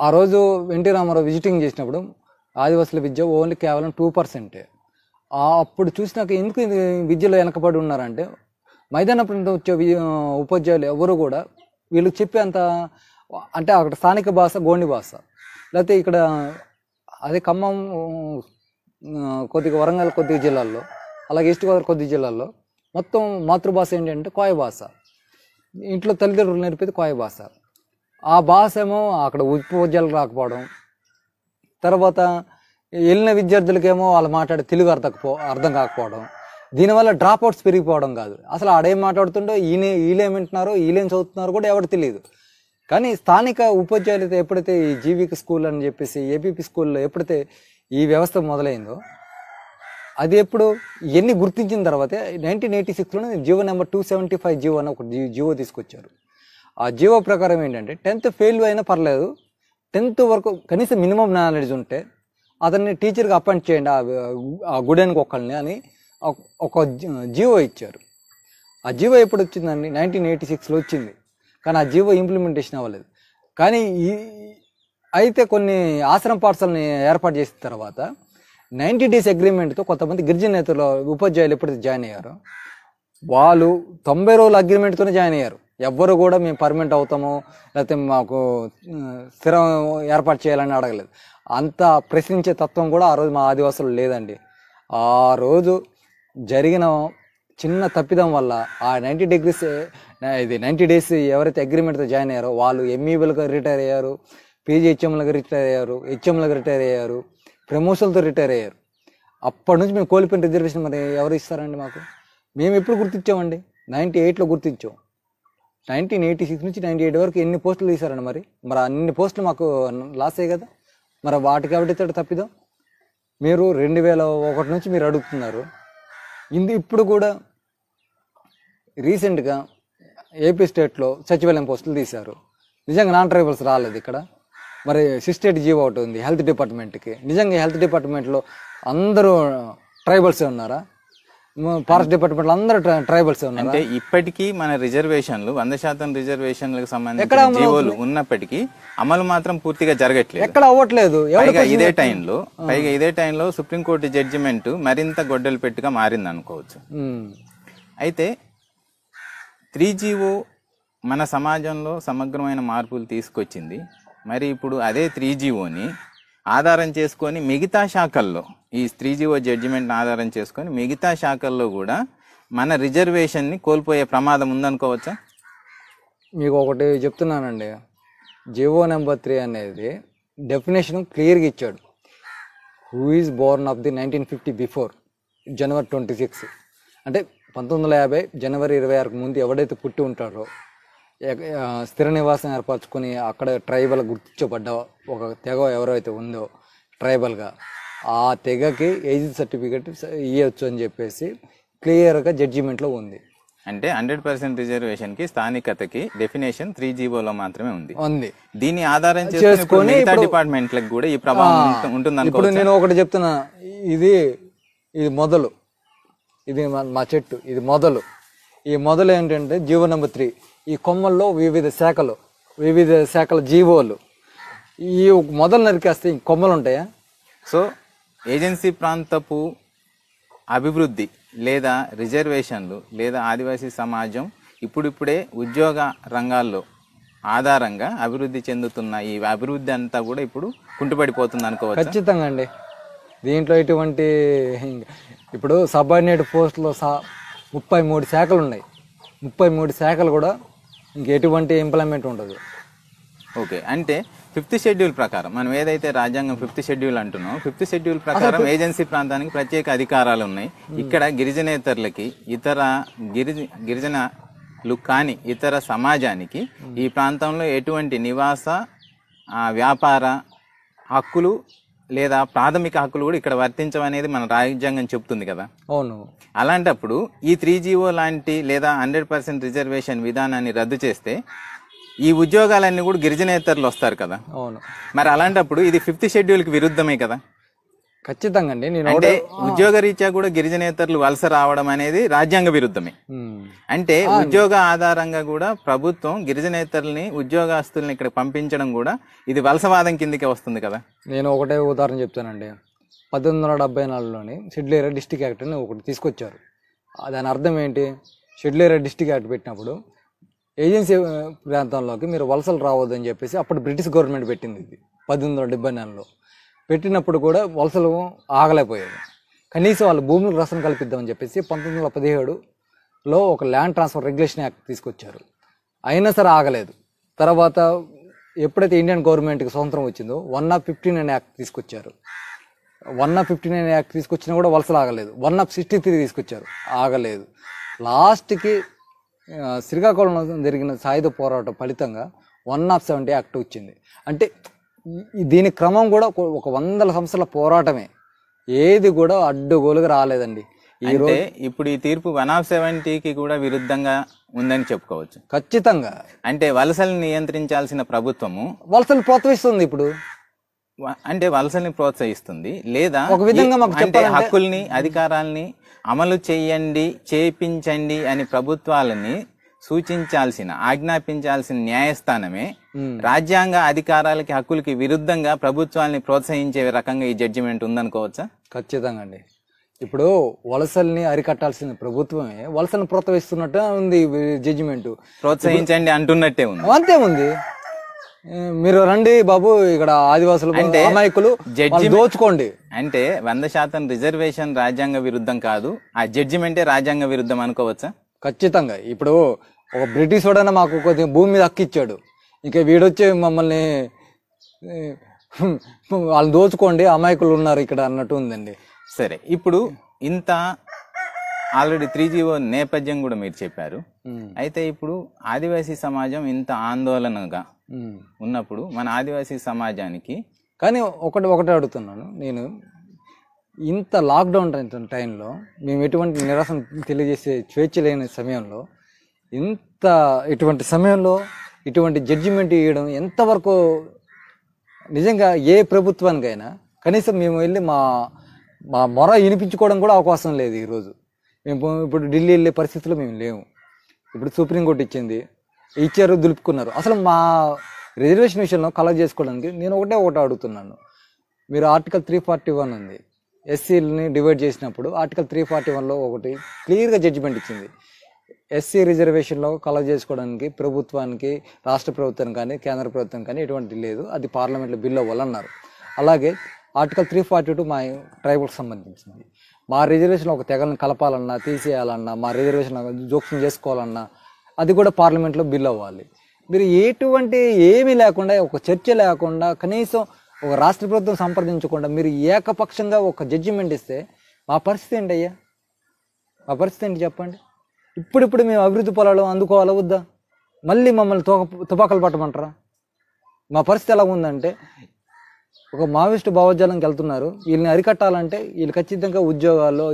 ఆ రోజు NT Ramarao visiting చేసినప్పుడు ఆదివాసుల విద్య ఓన్లీ కేవలం 2%. అప్పుడు చూసినాక ఎందుకు ఇది విద్యలో వెనకబడి ఉన్నారంటే మైదాన ప్రాంతం వచ్చే ఉపాధ్యాయులు ఎవరు కూడా వీళ్ళు చెప్పేంత అంటే అక్కడ స్థానిక భాష గోండి భాష, లేకపోతే ఇక్కడ అదే ఖమ్మం కొద్దిగా వరంగల్ కొద్దిగా జిల్లాల్లో, అలాగే ఈస్ట్ గోదావరి కొద్ది జిల్లాల్లో మొత్తం మాతృభాష ఏంటంటే కోయ భాష. ఇంట్లో తల్లిదండ్రులు నేర్పేది కోయ భాష. ఆ భాష ఏమో అక్కడ ఉపాధ్యాయులకు రాకపోవడం, తర్వాత వెళ్ళిన విద్యార్థులకేమో వాళ్ళు మాట్లాడే తెలుగు అర్థం కాకపోవడం, దీనివల్ల డ్రాప్ అవుట్స్ పెరిగిపోవడం కాదు, అసలు ఆడేం మాట్లాడుతుండో వీళ్ళేం వింటున్నారో వీళ్ళేం చదువుతున్నారో కూడా ఎవరు తెలియదు. కానీ స్థానిక ఉపాధ్యాయులతో ఎప్పుడైతే ఈ జీవిక స్కూల్ అని చెప్పేసి ఏపీపీ స్కూల్లో ఎప్పుడైతే ఈ వ్యవస్థ మొదలైందో, అది ఎప్పుడు ఇవన్నీ గుర్తించిన తర్వాతే 1986లోనే జీవో నెంబర్ 275 జీవో అని ఒక జీవో తీసుకొచ్చారు. ఆ జీవో ప్రకారం ఏంటంటే 10th ఫెయిల్ అయినా పర్లేదు, 10th వరకు కనీసం మినిమం నాలెడ్జ్ ఉంటే అతన్ని టీచర్గా అపాయింట్ చేయండి ఆ గుడెనికి ఒకళ్ళని అని ఒక జీవో ఇచ్చారు. ఆ జీవో ఎప్పుడు వచ్చిందండి? 1986లో వచ్చింది. కానీ ఆ జీవో ఇంప్లిమెంటేషన్ అవ్వలేదు. కానీ అయితే కొన్ని ఆశ్రమ పాఠశాలని ఏర్పాటు చేసిన తర్వాత 90 days అగ్రిమెంట్తో కొంతమంది గిరిజన నేతలు ఉపాధ్యాయులు ఎప్పుడైతే జాయిన్ అయ్యారో వాళ్ళు 90 రోజుల అగ్రిమెంట్తోనే జాయిన్ అయ్యారు. ఎవ్వరు కూడా మేము పర్మనెంట్ అవుతాము లేకపోతే మాకు స్థిరం ఏర్పాటు చేయాలని అడగలేదు. అంత ప్రశ్నించే తత్వం కూడా ఆ రోజు మా ఆదివాసులు లేదండి. ఆ రోజు జరిగిన చిన్న తప్పిదం వల్ల ఆ 90 days ఎవరైతే అగ్రిమెంట్తో జాయిన్ అయ్యారో వాళ్ళు ఎంఈబీలుగా రిటైర్ అయ్యారు, పీజీహెచ్ఎంలుగా రిటైర్ అయ్యారు, హెచ్ఎంలుగా రిటైర్ అయ్యారు, ప్రమోషన్లతో రిటైర్ అయ్యారు. అప్పటి నుంచి మేము కోల్పోయిన రిజర్వేషన్ మరి ఎవరు ఇస్తారండి మాకు? మేము ఎప్పుడు గుర్తించామండి? 98లో గుర్తించాం. 1986 నుంచి 98 వరకు ఎన్ని పోస్టులు తీశారండి? మరి అన్ని పోస్టులు మాకు లాసే కదా. మరి వాటికి ఎవరితో తప్పిదాం? మీరు 2001 నుంచి మీరు అడుగుతున్నారు. ఇప్పుడు కూడా రీసెంట్గా ఏపీ స్టేట్లో సచివాలయం పోస్టులు తీశారు. నిజంగా నాన్ ట్రైబల్స్ రాలేదు ఇక్కడ. మరి 68 జీవో ఒకటి ఉంది హెల్త్ డిపార్ట్మెంట్కి. నిజంగా హెల్త్ డిపార్ట్మెంట్లో అందరూ ట్రైబల్సే ఉన్నారా? ఫారెస్ట్ డిపార్ట్మెంట్లో అందరూ ట్రైబల్సే ఉన్నారు. అంటే ఇప్పటికీ మన రిజర్వేషన్లు 100% రిజర్వేషన్లకు సంబంధించిన జీవోలు ఉన్నప్పటికీ అమలు మాత్రం పూర్తిగా జరగట్లేదు, ఎక్కడ అవ్వట్లేదు. పైగా ఇదే టైంలో సుప్రీంకోర్టు జడ్జిమెంట్ మరింత గొడ్డలు పెట్టుగా మారింది అనుకోవచ్చు. అయితే 3GO మన సమాజంలో సమగ్రమైన మార్పులు తీసుకొచ్చింది. మరి ఇప్పుడు అదే 3GOని ఆధారం చేసుకొని మిగతా శాఖల్లో ఈ 3GO జడ్జిమెంట్ని ఆధారం చేసుకొని మిగతా శాఖల్లో కూడా మన రిజర్వేషన్ని కోల్పోయే ప్రమాదం ఉందనుకోవచ్చా? మీకు ఒకటి చెప్తున్నానండి, జీవో నెంబర్ 3 అనేది డెఫినేషన్ క్లియర్గా ఇచ్చాడు. Who is Born of the 1950 before January 26, అంటే 1950 January 26కు ముందు ఎవడైతే పుట్టి ఉంటారో, స్థిర నివాసం ఏర్పరచుకొని అక్కడ ట్రైబల్ గుర్తించబడ్డ ఒక తెగ ఎవరైతే ఉందో ట్రైబల్గా, ఆ తెగకి ఏజ్ సర్టిఫికేట్ ఇవ్వచ్చు అని చెప్పేసి క్లియర్గా జడ్జిమెంట్లో ఉంది. అంటే 100% రిజర్వేషన్కి స్థానికతకి డెఫినేషన్ 3GOలో మాత్రమే ఉంది. దీన్ని ఆధారం చేసుకొని డిపార్ట్మెంట్లకు కూడా ఈ ప్రభావం ఉంటుంది. ఇప్పుడు నేను ఒకటి చెప్తున్నా, ఇది మొదలు, ఇది మా చెట్టు, ఇది మొదలు. ఈ మొదలు ఏంటంటే జీవో నెంబర్ 3. ఈ కొమ్మల్లో వివిధ శాఖల జీవోలు. ఈ మొదలు నరికేస్తే కొమ్మలు ఉంటాయా? సో ఏజెన్సీ ప్రాంతపు అభివృద్ధి లేదా రిజర్వేషన్లు లేదా ఆదివాసీ సమాజం ఇప్పుడిప్పుడే ఉద్యోగ రంగాల్లో ఆధారంగా అభివృద్ధి చెందుతున్న ఈ అభివృద్ధి అంతా కూడా ఇప్పుడు కుంటుపడిపోతుంది అనుకోవచ్చు. ఖచ్చితంగా అండి. దీంట్లో ఇటువంటి ఇప్పుడు సబార్డినేట్ పోస్టులో 33 శాఖలు ఉన్నాయి. 33 శాఖలు కూడా ఇంకెటువంటి ఇంప్లిమెంట్ ఉండదు. ఓకే, అంటే 5th షెడ్యూల్ ప్రకారం మనం ఏదైతే రాజ్యాంగం 5th షెడ్యూల్ అంటున్నాం, 5th షెడ్యూల్ ప్రకారం ఏజెన్సీ ప్రాంతానికి ప్రత్యేక అధికారాలు ఉన్నాయి. ఇక్కడ గిరిజనేతరులకి గిరిజనలు కాని ఇతర సమాజానికి ఈ ప్రాంతంలో ఎటువంటి నివాస వ్యాపార హక్కులు లేదా ప్రాథమిక హక్కులు కూడా ఇక్కడ వర్తించవనేది మన రాజ్యాంగం చెప్తుంది కదా. అవును. అలాంటప్పుడు ఈ 3GO లాంటి లేదా 100% రిజర్వేషన్ విధానాన్ని రద్దు చేస్తే ఈ ఉద్యోగాలన్నీ కూడా గిరిజనేతరులు వస్తారు కదా. అవును. మరి అలాంటప్పుడు ఇది 5th షెడ్యూల్కి విరుద్ధమే కదా. ఖచ్చితంగా అండి. నేను అంటే ఉద్యోగ రీత్యా కూడా గిరిజనేతరులు వలస రావడం అనేది రాజ్యాంగ విరుద్ధమే. అంటే ఉద్యోగ ఆధారంగా కూడా ప్రభుత్వం గిరిజనేతల్ని ఉద్యోగస్తుల్ని ఇక్కడ పంపించడం కూడా ఇది వలసవాదం కిందకే వస్తుంది కదా. నేను ఒకటే ఉదాహరణ చెప్తానండి. 1874లోని షెడ్యూల్ ఏరియా డిస్ట్రిక్ట్ యాక్ట్ అని ఒకటి తీసుకొచ్చారు. దాని అర్థం ఏంటి? షెడ్యూల్ ఏరియా డిస్ట్రిక్ట్ యాక్ట్ పెట్టినప్పుడు ఏజెన్సీ ప్రాంతంలోకి మీరు వలసలు రావద్దని చెప్పేసి అప్పుడు బ్రిటిష్ గవర్నమెంట్ పెట్టింది. ఇది 1874లో పెట్టినప్పుడు కూడా వలసలు ఆగలేకపోయాయి. కనీసం వాళ్ళు భూములకు రక్షణ కల్పిద్దామని చెప్పేసి 1917లో ఒక ల్యాండ్ ట్రాన్స్ఫర్ రెగ్యులేషన్ యాక్ట్ తీసుకొచ్చారు. అయినా సరే ఆగలేదు. తర్వాత ఎప్పుడైతే ఇండియన్ గవర్నమెంట్కి స్వతంత్రం వచ్చిందో 1/59 యాక్ట్ తీసుకొచ్చారు. 1/59 యాక్ట్ తీసుకొచ్చినా కూడా వలసలు ఆగలేదు. 1/63 తీసుకొచ్చారు, ఆగలేదు. లాస్ట్కి శ్రీకాకుళంలో జరిగిన సాయుధ పోరాటం ఫలితంగా 1/70 యాక్ట్ వచ్చింది. అంటే దీని క్రమం కూడా ఒక 100 సంవత్సరాల పోరాటమే. ఏది కూడా అడ్డుగోలుగా రాలేదండి. అంటే ఇప్పుడు ఈ తీర్పు 1/70కి కూడా విరుద్ధంగా ఉందని చెప్పుకోవచ్చు. ఖచ్చితంగా. అంటే వలసల్ని నియంత్రించాల్సిన ప్రభుత్వము వలసలు ప్రోత్సహిస్తుంది. ఇప్పుడు అంటే వలసల్ని ప్రోత్సహిస్తుంది లేదా ఒక విధంగా అంటే హక్కుల్ని అధికారాల్ని అమలు చేయండి, చేయించండి అని ప్రభుత్వాలని సూచించాల్సిన, ఆజ్ఞాపించాల్సిన న్యాయస్థానమే రాజ్యాంగ అధికారాలకి హక్కులకి విరుద్ధంగా ప్రభుత్వాన్ని ప్రోత్సహించే రకంగా ఈ జడ్జిమెంట్ ఉందనుకోవచ్చా? ఖచ్చితంగా అండి. ఇప్పుడు వలసల్ని అరికట్టాల్సిన ప్రభుత్వమే వలసలను ప్రోత్సహిస్తున్నట్టు ఉంది జడ్జిమెంట్. ప్రోత్సహించండి అంటున్నట్టే ఉంది. అంతే ఉంది. మీరు రండి బాబు, ఇక్కడ ఆదివాసులు అంటే అమాయకులు దోచుకోండి అంటే 100% రిజర్వేషన్ రాజ్యాంగ విరుద్ధం కాదు, ఆ జడ్జిమెంటే రాజ్యాంగ విరుద్ధం అనుకోవచ్చా? ఖచ్చితంగా. ఇప్పుడు ఒక బ్రిటిష్ వాడైనా మాకు కొద్దిగా భూమి మీద హక్కిచ్చాడు, ఇంకా వీడొచ్చి మమ్మల్ని వాళ్ళు దోచుకోండి, అమాయకులు ఉన్నారు ఇక్కడ అన్నట్టు ఉందండి. సరే, ఇప్పుడు ఇంత ఆల్రెడీ 3GO నేపథ్యం కూడా మీరు చెప్పారు. అయితే ఇప్పుడు ఆదివాసీ సమాజం ఇంత ఆందోళనగా ఉన్నప్పుడు మన ఆదివాసీ సమాజానికి కానీ ఒకటే అడుగుతున్నాను నేను, ఇంత లాక్డౌన్ టైంలో మేము ఎటువంటి నిరసన తెలియజేసే స్వేచ్ఛ లేని సమయంలో ఇటువంటి సమయంలో ఇటువంటి జడ్జిమెంట్ ఇవ్వడం ఎంతవరకు నిజంగా ఏ ప్రభుత్వానికైనా కనీసం మేము వెళ్ళి మా మొర వినిపించుకోవడం కూడా అవకాశం లేదు. ఈరోజు మేము ఇప్పుడు ఢిల్లీ వెళ్ళే పరిస్థితుల్లో మేము లేము. ఇప్పుడు సుప్రీంకోర్టు ఇచ్చారు, దులుపుకున్నారు. అసలు మా రిజర్వేషన్ విషయంలో కలెక్ట్ చేసుకోవడానికి నేను ఒకటే అడుగుతున్నాను. మీరు ఆర్టికల్ 341 ఉంది, ఎస్సీలని డివైడ్ చేసినప్పుడు ఆర్టికల్ 341లో ఒకటి క్లియర్గా జడ్జిమెంట్ ఇచ్చింది. ఎస్సీ రిజర్వేషన్లో కలెక్ట్ చేసుకోవడానికి ప్రభుత్వానికి, రాష్ట్ర ప్రభుత్వానికి కానీ కేంద్ర ప్రభుత్వం కానీ ఎటువంటి లేదు, అది పార్లమెంట్లో బిల్ అవ్వాలన్నారు. అలాగే ఆర్టికల్ 342 మా ట్రైబల్కి సంబంధించింది. మా రిజర్వేషన్లో ఒక తెగలను కలపాలన్నా, తీసేయాలన్నా, మా రిజర్వేషన్ జోక్యం చేసుకోవాలన్నా అది కూడా పార్లమెంట్లో బిల్ అవ్వాలి. మీరు ఎటువంటి ఏమీ లేకుండా, ఒక చర్చ లేకుండా, కనీసం ఒక రాష్ట్ర ప్రభుత్వం సంప్రదించకుండా మీరు ఏకపక్షంగా ఒక జడ్జిమెంట్ ఇస్తే మా పరిస్థితి ఏంటి అయ్యా? మా పరిస్థితి ఏంటి చెప్పండి. ఇప్పుడు మేము అభివృద్ధి పొలాలు అందుకోవాలా వద్దా? మళ్ళీ మమ్మల్ని తుపాకులు పట్టమంటారా? మా పరిస్థితి ఎలా ఉందంటే, ఒక మావోయిస్టు భావోద్యాలంకి వెళ్తున్నారు. వీళ్ళని అరికట్టాలంటే వీళ్ళు ఖచ్చితంగా ఉద్యోగాల్లో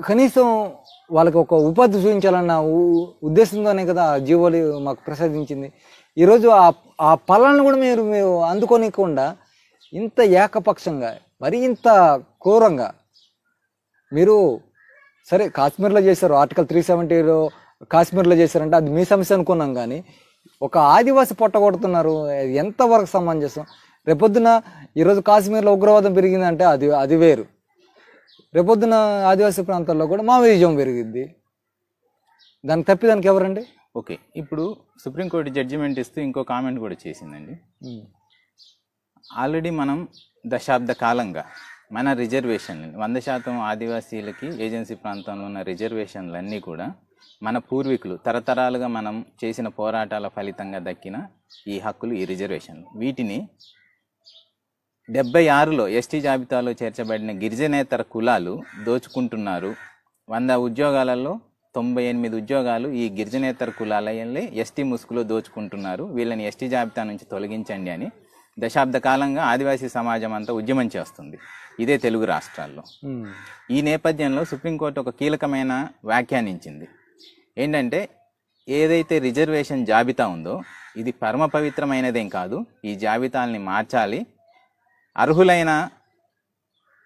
కనీసం వాళ్ళకి ఒక ఉపాధి చూపించాలన్న ఉద్దేశంతోనే కదా ఆ జీవోలు మాకు ప్రసాదించింది. ఈరోజు ఆ ఫలాలను కూడా మీరు అందుకోనికుండా ఇంత ఏకపక్షంగా, మరి ఇంత క్రూరంగా మీరు సరే కాశ్మీర్లో చేశారు, ఆర్టికల్ 370లో కాశ్మీర్లో చేశారంటే అది మీ సమస్య అనుకున్నాం. కానీ ఒక ఆదివాసి పొట్టగొడుతున్నారు, ఎంతవరకు సమంజసం? రేపొద్దున ఈరోజు కాశ్మీర్లో ఉగ్రవాదం పెరిగిందంటే అది వేరు, రేపొద్దున ఆదివాసీ ప్రాంతాల్లో కూడా మావోయిజం పెరిగిద్ది. దానికి తప్పిదానికి ఎవరండి? ఓకే, ఇప్పుడు సుప్రీంకోర్టు జడ్జిమెంట్ ఇస్తూ ఇంకో కామెంట్ కూడా చేసిందండి. ఆల్రెడీ మనం దశాబ్ద కాలంగా మన రిజర్వేషన్లు 100% ఆదివాసీలకి ఏజెన్సీ ప్రాంతంలో ఉన్న రిజర్వేషన్లన్నీ కూడా మన పూర్వీకులు తరతరాలుగా మనం చేసిన పోరాటాల ఫలితంగా దక్కిన ఈ హక్కులు, ఈ రిజర్వేషన్లు, వీటిని 76లో ఎస్టీ జాబితాలో చేర్చబడిన గిరిజనేతర కులాలు దోచుకుంటున్నారు. 100 ఉద్యోగాలలో 98 ఉద్యోగాలు ఈ గిరిజనేతర కులాలయల్లే ఎస్టీ ముసుగులో దోచుకుంటున్నారు, వీళ్ళని ఎస్టీ జాబితా నుంచి తొలగించండి అని దశాబ్ద కాలంగా ఆదివాసీ సమాజం అంతా ఉద్యమం చేస్తుంది, ఇదే తెలుగు రాష్ట్రాల్లో. ఈ నేపథ్యంలో సుప్రీంకోర్టు ఒక కీలకమైన వ్యాఖ్యానించింది. ఏంటంటే, ఏదైతే రిజర్వేషన్ జాబితా ఉందో ఇది పరమ పవిత్రమైనదేం కాదు, ఈ జాబితాల్ని మార్చాలి, అర్హులైన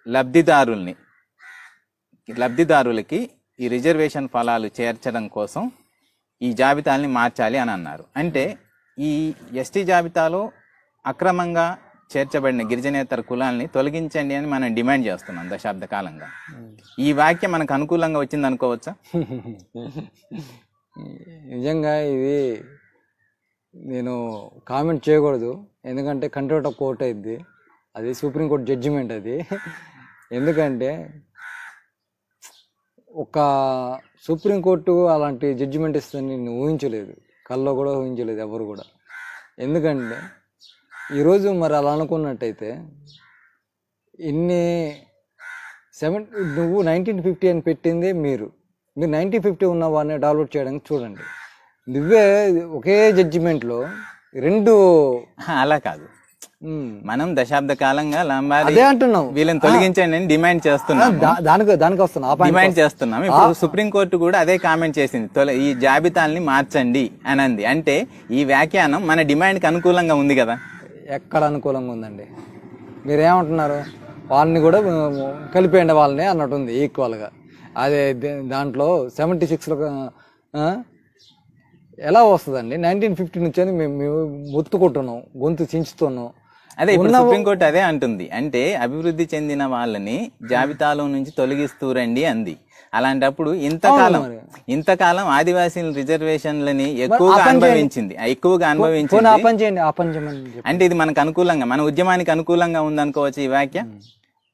లబ్ధిదారులకి ఈ రిజర్వేషన్ ఫలాలు చేర్చడం కోసం ఈ జాబితాల్ని మార్చాలి అని అన్నారు. అంటే ఈ ఎస్టీ జాబితాలో అక్రమంగా చేర్చబడిన గిరిజనేతర కులాల్ని తొలగించండి అని మనం డిమాండ్ చేస్తున్నాం దశాబ్ద కాలంగా. ఈ వాక్యం మనకు అనుకూలంగా వచ్చింది అనుకోవచ్చా? నిజంగా ఇది నేను కామెంట్ చేయకూడదు, ఎందుకంటే కంట్రోల్ ఆఫ్ కోర్ట్ అయింది, అది సుప్రీంకోర్టు జడ్జిమెంట్ అది. ఎందుకంటే ఒక సుప్రీంకోర్టు అలాంటి జడ్జిమెంట్ ఇస్తుందని నేను ఊహించలేదు, కల్లో కూడా ఊహించలేదు ఎవరు కూడా. ఎందుకంటే ఈరోజు మరి అలా అనుకున్నట్టయితే నువ్వు 1950 అని పెట్టిందే మీరు 1950 ఉన్న వాడిని డెవలప్ చేయడానికి చూడండి. నువ్వే ఒకే జడ్జిమెంట్లో రెండు. అలా కాదు, మనం దశాబ్ద కాలంగా లంబాడి అదే అంటున్నాం, వీళ్ళని తొలగించండి అని డిమాండ్ చేస్తున్నాం. దానికి వస్తున్నా డిమాండ్ చేస్తున్నాం. ఇప్పుడు సుప్రీంకోర్టు కూడా అదే కామెంట్ చేసింది, ఈ జాబితాల్ని మార్చండి అని అంది. అంటే ఈ వ్యాఖ్యానం మన డిమాండ్ కి అనుకూలంగా ఉంది కదా? ఎక్కడ అనుకూలంగా ఉందండి? మీరేమంటున్నారు? వాళ్ళని కూడా కలిపేయండి వాళ్ళని అన్నట్టుంది ఈక్వల్గా. అదే దాంట్లో 76లో ఎలా వస్తుందండి? 1950 నుంచి అని మేము మొత్తుకుంటున్నాం, గొంతు చించుతున్నాం. అదే ఇప్పుడు సుప్రీంకోర్టు అదే అంటుంది. అంటే అభివృద్ధి చెందిన వాళ్ళని జాబితాలో నుంచి తొలగిస్తూరండి అంది. అలాంటప్పుడు ఇంతకాలం ఆదివాసీల రిజర్వేషన్లని ఎక్కువగా అనుభవించింది. అంటే ఇది మనకు అనుకూలంగా, మన ఉద్యమానికి అనుకూలంగా ఉందనుకోవచ్చు ఈ వ్యాఖ్య.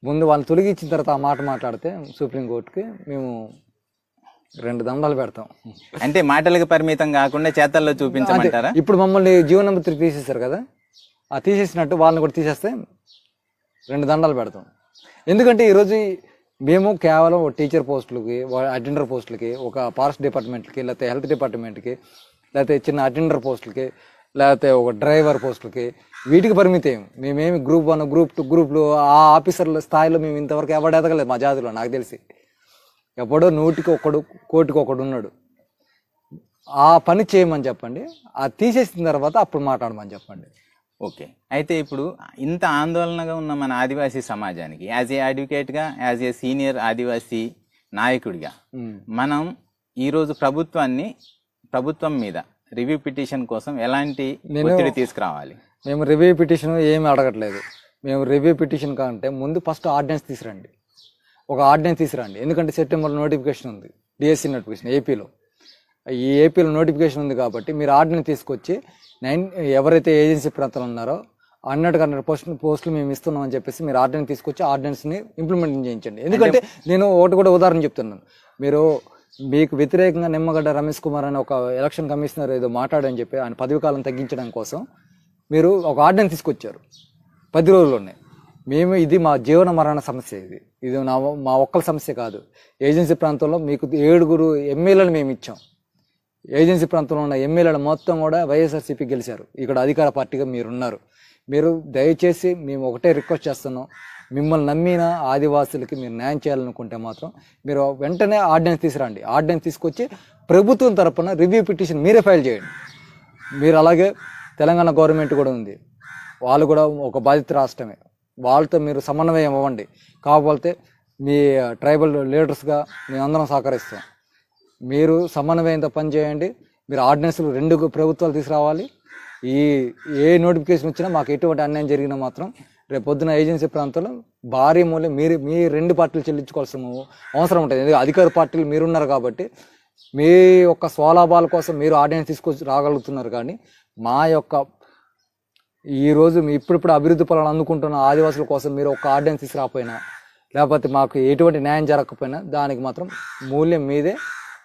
ముందు వాళ్ళు తొలగించిన తర్వాత ఆ మాట మాట్లాడితే సుప్రీంకోర్టుకి మేము 2 దండాలు పెడతాం. అంటే మాటలకు పరిమితం కాకుండా చేతల్లో చూపించమంటారా? ఇప్పుడు మమ్మల్ని జీవన నంబర్ తీసేశారు కదా, ఆ తీసేసినట్టు వాళ్ళని కూడా తీసేస్తే 2 దండాలు పెడతాం. ఎందుకంటే ఈరోజు మేము కేవలం టీచర్ పోస్టులకి, అటెండర్ పోస్టులకి, ఒక ఫారెస్ట్ డిపార్ట్మెంట్కి, లేకపోతే హెల్త్ డిపార్ట్మెంట్కి, లేకపోతే చిన్న అటెండర్ పోస్టులకి, లేకపోతే ఒక డ్రైవర్ పోస్టులకి, వీటికి పరిమితం. మేమేమి గ్రూప్ 1, గ్రూప్ 2, గ్రూప్లు ఆ ఆఫీసర్ల స్థాయిలో మేము ఇంతవరకు ఎవరు ఎదగలేదు మా జాతిలో. నాకు తెలిసి ఎప్పుడో 100కి 1, కోటికి 1 ఉన్నాడు. ఆ పని చేయమని చెప్పండి, ఆ తీసేసిన తర్వాత అప్పుడు మాట్లాడమని చెప్పండి. ఓకే, అయితే ఇప్పుడు ఇంత ఆందోళనగా ఉన్న మన ఆదివాసీ సమాజానికి యాజ్ ఏ అడ్వకేట్గా, యాజ్ ఏ సీనియర్ ఆదివాసీ నాయకుడిగా మనం ఈరోజు ప్రభుత్వం మీద రివ్యూ పిటిషన్ కోసం ఎలాంటి ఒత్తిడి తీసుకురావాలి? మేము రివ్యూ పిటిషన్ ఏమి అడగట్లేదు. మేము రివ్యూ పిటిషన్ కంటే ముందు ఫస్ట్ ఆర్డినెన్స్ తీసుకురండి, ఒక ఆర్డినెన్స్ తీసుకురండి. ఎందుకంటే సెప్టెంబర్లో నోటిఫికేషన్ ఉంది, డిఎస్సి నోటిఫికేషన్ ఏపీలో. ఈ ఏపీలో నోటిఫికేషన్ ఉంది కాబట్టి మీరు ఆర్డినెన్స్ తీసుకొచ్చి ఎవరైతే ఏజెన్సీ ప్రాంతాలు ఉన్నారో 100% పోస్టులు మేము ఇస్తున్నామని చెప్పేసి మీరు ఆర్డినెన్స్ తీసుకొచ్చి ఆర్డినెన్స్ని ఇంప్లిమెంట్ చేయించండి. ఎందుకంటే నేను ఒకటి కూడా ఉదాహరణ చెప్తున్నాను. మీకు వ్యతిరేకంగా నిమ్మగడ్డ రమేష్ కుమార్ అని ఒక ఎలక్షన్ కమిషనర్ ఏదో మాట్లాడని చెప్పి ఆయన పదవి కాలం తగ్గించడం కోసం మీరు ఒక ఆర్డినెన్స్ తీసుకొచ్చారు 10 రోజుల్లోనే. ఇది మా జీవన మరణ సమస్య, ఇది మా ఒక్కల సమస్య కాదు. ఏజెన్సీ ప్రాంతంలో మీకు 7 ఎమ్మెల్యేలను మేము ఇచ్చాం. ఏజెన్సీ ప్రాంతంలో ఉన్న ఎమ్మెల్యేలు మొత్తం కూడా వైఎస్ఆర్సీపీ గెలిచారు. ఇక్కడ అధికార పార్టీగా మీరున్నారు. మీరు దయచేసి మేము ఒకటే రిక్వెస్ట్ చేస్తున్నాం, మిమ్మల్ని నమ్మిన ఆదివాసులకి మీరు న్యాయం చేయాలనుకుంటే మాత్రం మీరు వెంటనే ఆర్డినెన్స్ తీసుకురండి. ఆర్డినెన్స్ తీసుకొచ్చి ప్రభుత్వం తరపున రివ్యూ పిటిషన్ మీరే ఫైల్ చేయండి. మీరు అలాగే తెలంగాణ గవర్నమెంట్ కూడా ఉంది, వాళ్ళు కూడా ఒక బాధిత రాష్ట్రమే, వాళ్ళతో మీరు సమన్వయం అవ్వండి. కాకపోతే మీ ట్రైబల్ లీడర్స్గా మేమందరం సహకరిస్తాం. మీరు సమన్వయంతో పనిచేయండి. మీరు ఆర్డినెన్స్లు 2 ప్రభుత్వాలు తీసుకురావాలి. ఏ నోటిఫికేషన్ వచ్చినా మాకు ఎటువంటి అన్యాయం జరిగినా మాత్రం రేపు పొద్దున ఏజెన్సీ ప్రాంతంలో భారీ మూల్యం మీ 2 పార్టీలు చెల్లించుకోవాల్సిన అవసరం ఉంటుంది. ఎందుకంటే అధికార పార్టీలు మీరున్నారు కాబట్టి మీ యొక్క స్వలాభాల కోసం మీరు ఆర్డినెన్స్ తీసుకొచ్చి రాగలుగుతున్నారు. కానీ మా యొక్క ఈరోజు ఇప్పుడు అభివృద్ధి ఫలాలు అందుకుంటున్న ఆదివాసుల కోసం మీరు ఒక ఆర్డినెన్స్ తీసుకురాకపోయినా, లేకపోతే మాకు ఎటువంటి న్యాయం జరగకపోయినా దానికి మాత్రం మూల్యం మీదే.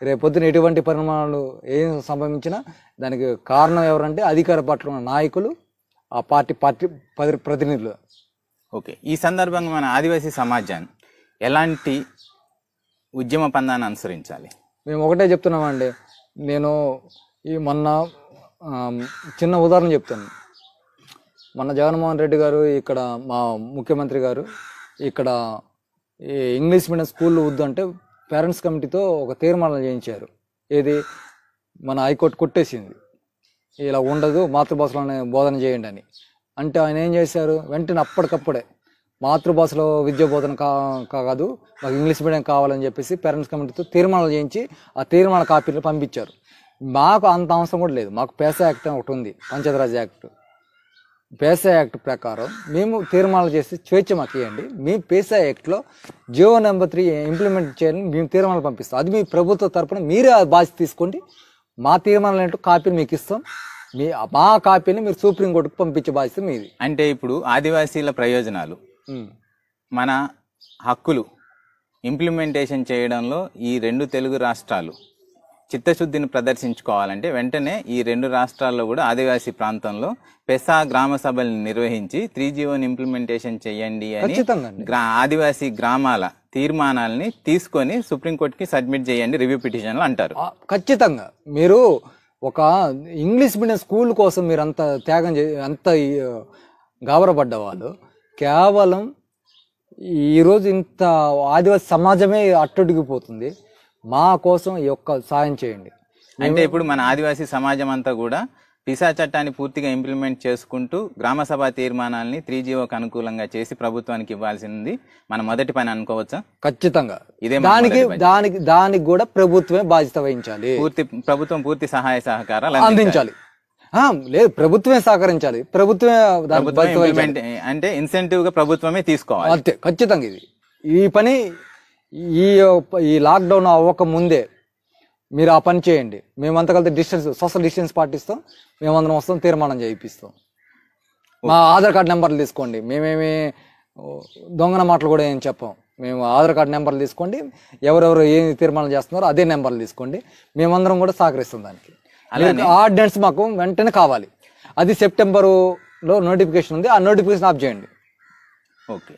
రేపొద్దున ఎటువంటి పరిణామాలు ఏం సంభవించినా దానికి కారణం ఎవరంటే అధికార పార్టీలో ఉన్న నాయకులు, ఆ పార్టీ ప్రతినిధులు. ఓకే, ఈ సందర్భంగా మన ఆదివాసీ సమాజాన్ని ఎలాంటి ఉద్యమ పందాన్ని అనుసరించాలి? మేము ఒకటే చెప్తున్నామండి. నేను మొన్న చిన్న ఉదాహరణ చెప్తాను. మొన్న జగన్మోహన్ రెడ్డి గారు ఇక్కడ మా ముఖ్యమంత్రి గారు ఇక్కడ ఇంగ్లీష్ మీడియం స్కూల్లో వద్దంటే పేరెంట్స్ కమిటీతో ఒక తీర్మానం చేయించారు. మన హైకోర్టు కొట్టేసింది, ఇలా ఉండదు మాతృభాషలోనే బోధన చేయండి అని. అంటే ఆయన ఏం చేశారు, వెంటనే అప్పటికప్పుడే మాతృభాషలో విద్యా బోధన కాదు, మాకు ఇంగ్లీష్ మీడియం కావాలని చెప్పేసి పేరెంట్స్ కమిటీతో తీర్మానాలు చేయించి ఆ తీర్మాన కాపీలు పంపించారు. మాకు అంత అవసరం కూడా లేదు. మాకు పేసా యాక్ట్ అని ఒకటి ఉంది, పంచాయతీరాజ్ యాక్ట్. పేసా యాక్ట్ ప్రకారం మేము తీర్మానాలు చేసి స్వేచ్ఛ మాకు ఇవ్వండి. మీ పేసా యాక్ట్లో జియో నెంబర్ 3 ఇంప్లిమెంట్ చేయాలని మేము తీర్మానాలు పంపిస్తాం. అది మీ ప్రభుత్వ తరపున మీరే ఆ బాధ్యత తీసుకోండి. మా తీర్మానాలు ఏంటో కాపీలు మీకు ఇస్తాం. మా కాపీని మీరు సుప్రీంకోర్టుకు పంపించే బాధ్యత మీది. అంటే ఇప్పుడు ఆదివాసీల ప్రయోజనాలు, మన హక్కులు ఇంప్లిమెంటేషన్ చేయడంలో ఈ 2 తెలుగు రాష్ట్రాలు చిత్తశుద్ధిని ప్రదర్శించుకోవాలంటే వెంటనే ఈ 2 రాష్ట్రాల్లో కూడా ఆదివాసీ ప్రాంతంలో పెసా గ్రామ సభల్ని నిర్వహించి 3G1 ఇంప్లిమెంటేషన్ చేయండి అని ఆదివాసీ గ్రామాల తీర్మానాలని తీసుకొని సుప్రీంకోర్టుకి సబ్మిట్ చేయండి రివ్యూ పిటిషన్లు అంటారు. ఖచ్చితంగా మీరు ఒక ఇంగ్లీష్ మీడియం స్కూల్ కోసం మీరు అంత త్యాగం అంత గాబరపడ్డ వాళ్ళు కేవలం ఈరోజు ఇంత ఆదివాసీ సమాజమే అట్టడిగిపోతుంది. మా కోసం ఈ యొక్క సాయం చేయండి. అంటే ఇప్పుడు మన ఆదివాసీ సమాజం అంతా కూడా పిసా చట్టాన్ని పూర్తిగా ఇంప్లిమెంట్ చేసుకుంటూ గ్రామ సభ తీర్మానాలని 3G1కు అనుకూలంగా చేసి ప్రభుత్వానికి ఇవ్వాల్సింది మన మొదటి పని అనుకోవచ్చా? ఖచ్చితంగా. ఇదే దానికి కూడా ప్రభుత్వమే బాధ్యత వహించాలి. ప్రభుత్వం పూర్తి సహాయ సహకారాలు అందించాలి. లేదు, ప్రభుత్వమే సహకరించాలి. ప్రభుత్వమే అంటే ఇన్సెంటివ్ గా ప్రభుత్వమే తీసుకోవాలి. అంతే, ఖచ్చితంగా. ఈ పని ఈ లాక్డౌన్ అవ్వక ముందే మీరు ఆ పని చేయండి. మేమంతా కలిసి సోషల్ డిస్టెన్స్ పాటిస్తాం. మేమందరం వస్తాం, తీర్మానం చేయిస్తాం. మా ఆధార్ కార్డు నెంబర్లు తీసుకోండి. మేమేమి దొంగన మాటలు కూడా ఏం చెప్పాం. మేము ఆధార్ కార్డు నెంబర్లు తీసుకోండి. ఎవరెవరు ఏం తీర్మానం చేస్తున్నారో అదే నెంబర్లు తీసుకోండి. మేమందరం కూడా సహకరిస్తాం దానికి. ఆర్డినెన్స్ మాకు వెంటనే కావాలి. అది సెప్టెంబర్లో నోటిఫికేషన్ ఉంది. ఆ నోటిఫికేషన్ ఆఫ్ చేయండి. ఓకే.